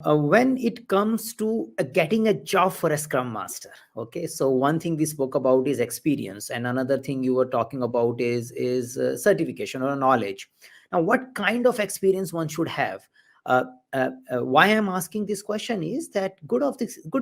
When it comes to getting a job for a Scrum Master, okay, so one thing we spoke about is experience, and another thing you were talking about is certification or knowledge. Now, what kind of experience one should have? Why I'm asking this question is that good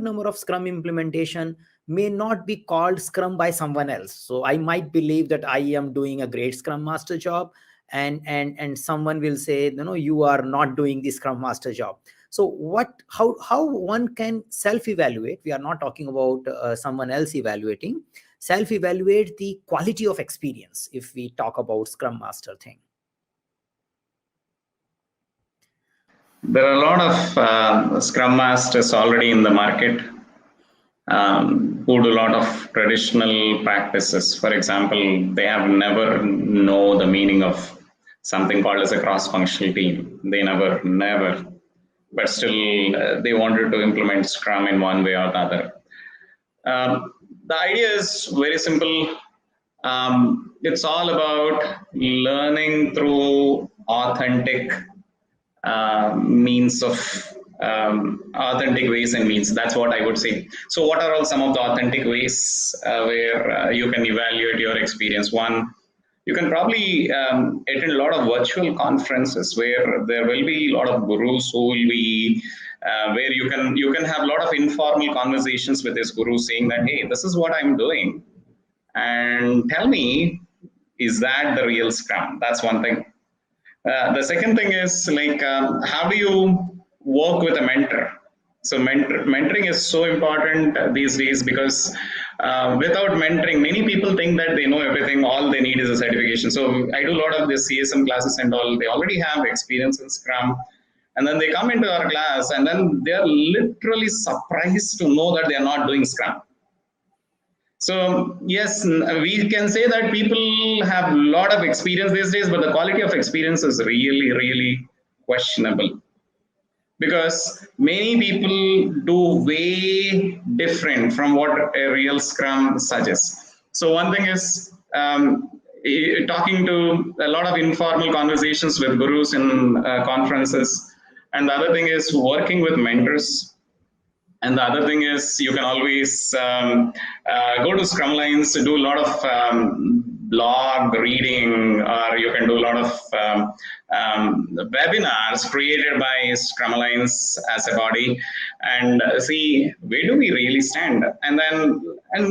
number of Scrum implementation may not be called Scrum by someone else. So I might believe that I am doing a great Scrum Master job, and someone will say, no, you are not doing the Scrum Master job. So how one can self evaluate? We are not talking about someone else evaluating. Self evaluate the quality of experience if we talk about Scrum Master thing. There are a lot of Scrum Masters already in the market who do a lot of traditional practices. For example, they have never know the meaning of something called as a cross-functional team. They never. But still, they wanted to implement Scrum in one way or the other. The idea is very simple. It's all about learning through authentic means of authentic ways and means. That's what I would say. So what are all some of the authentic ways where you can evaluate your experience? One, you can probably attend a lot of virtual conferences where there will be a lot of gurus who will be where you can have a lot of informal conversations with this guru saying that, hey, this is what I'm doing, and tell me, is that the real Scrum? That's one thing. The second thing is like, how do you work with a mentor? So mentoring is so important these days because without mentoring, many people think that they know everything. All they need is a certification. So I do a lot of the CSM classes and all. They already have experience in Scrum. And then they come into our class and then they're literally surprised to know that they're not doing Scrum. So yes, we can say that people have a lot of experience these days, but the quality of experience is really, really questionable. Because many people do way different from what a real Scrum suggests. So one thing is talking to a lot of informal conversations with gurus in conferences. And the other thing is working with mentors. And the other thing is you can always go to Scrum Lines to do a lot of blog reading, or you can do a lot of webinars created by Scrum Alliance as a body, and see where do we really stand. And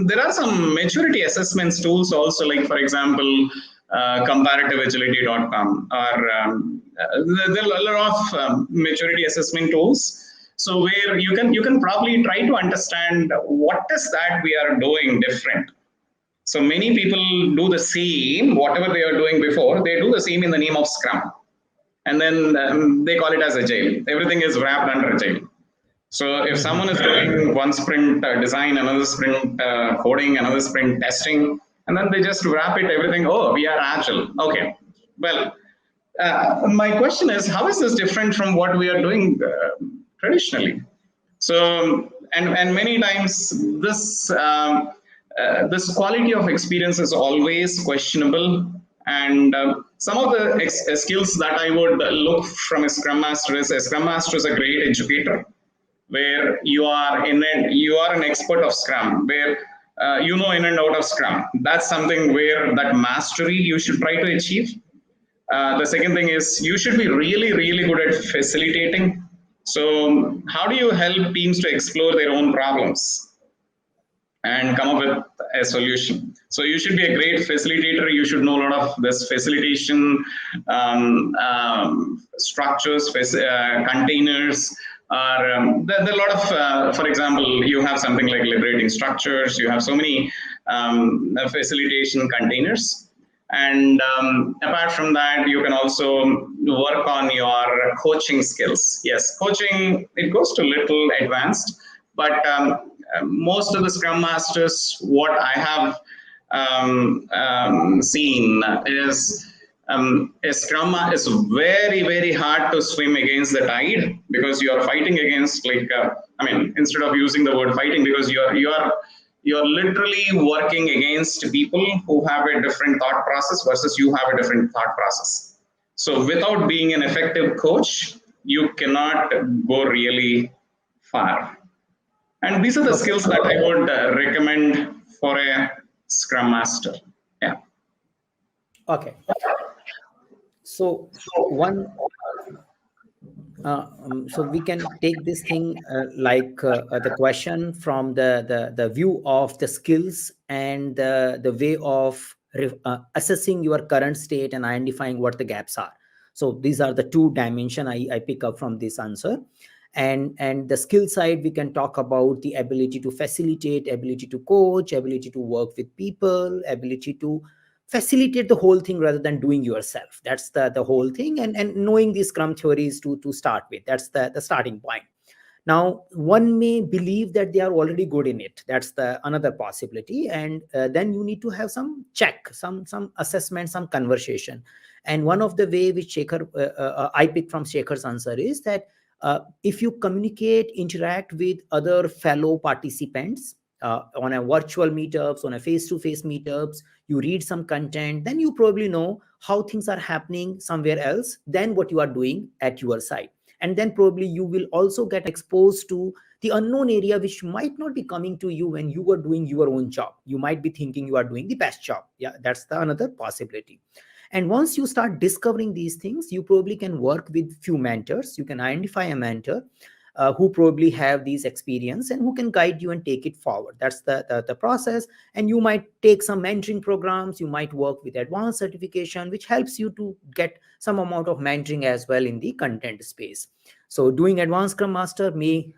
there are some maturity assessments tools also, like for example, comparativagility.com, or there are a lot of maturity assessment tools. So where you can probably try to understand what is that we are doing different. So many people do the same, whatever they are doing before, they do the same in the name of Scrum. And then they call it as Agile. Everything is wrapped under Agile. So if someone is doing one sprint design, another sprint coding, another sprint testing, and then they just wrap it everything, oh, we are Agile. Okay, well, my question is, how is this different from what we are doing traditionally? So, and many times this this quality of experience is always questionable. And some of the skills that I would look from a Scrum Master is, a Scrum Master is a great educator, where you are an expert of Scrum, where you know in and out of Scrum. That's something where that mastery you should try to achieve. The second thing is you should be really, really good at facilitating. So how do you help teams to explore their own problems and come up with a solution? So you should be a great facilitator. You should know a lot of this facilitation structures, containers. There are a lot of, for example, you have something like liberating structures. You have so many facilitation containers. And apart from that, you can also work on your coaching skills. Yes, coaching, it goes to little advanced, but most of the Scrum Masters, what I have seen is a Scrum is very, very hard to swim against the tide, because you are fighting against, like, instead of using the word fighting, because you're literally working against people who have a different thought process versus you have a different thought process. So without being an effective coach, you cannot go really far. And these are the skills that I would recommend for a Scrum Master. Yeah. Okay. So one, so we can take this thing like the question from the view of the skills and the way of assessing your current state and identifying what the gaps are. So these are the two dimension I pick up from this answer. And the skill side, we can talk about the ability to facilitate, ability to coach, ability to work with people, ability to facilitate the whole thing rather than doing yourself. That's the whole thing. And knowing these Scrum theories to start with, that's the starting point. Now one may believe that they are already good in it. That's the another possibility. And then you need to have some check, some assessment, some conversation. And one of the way which I pick from Shekhar's answer is that if you communicate, interact with other fellow participants on a virtual meetups, on a face-to-face meetups, you read some content, then you probably know how things are happening somewhere else than what you are doing at your side. And then probably you will also get exposed to the unknown area which might not be coming to you when you were doing your own job. You might be thinking you are doing the best job. Yeah, that's the another possibility. And once you start discovering these things, you probably can work with few mentors. You can identify a mentor who probably have these experience and who can guide you and take it forward. That's the process. And you might take some mentoring programs. You might work with advanced certification, which helps you to get some amount of mentoring as well in the content space. So doing advanced Scrum Master may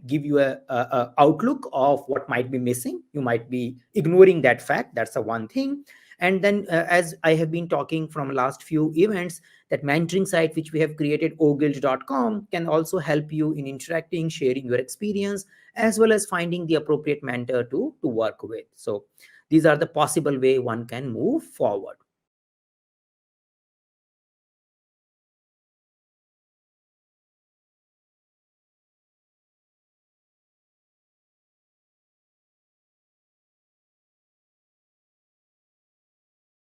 give you a outlook of what might be missing. You might be ignoring that fact. That's the one thing. And then as I have been talking from last few events, that mentoring site which we have created, oguild.com, can also help you in interacting, sharing your experience, as well as finding the appropriate mentor to work with. So these are the possible way one can move forward.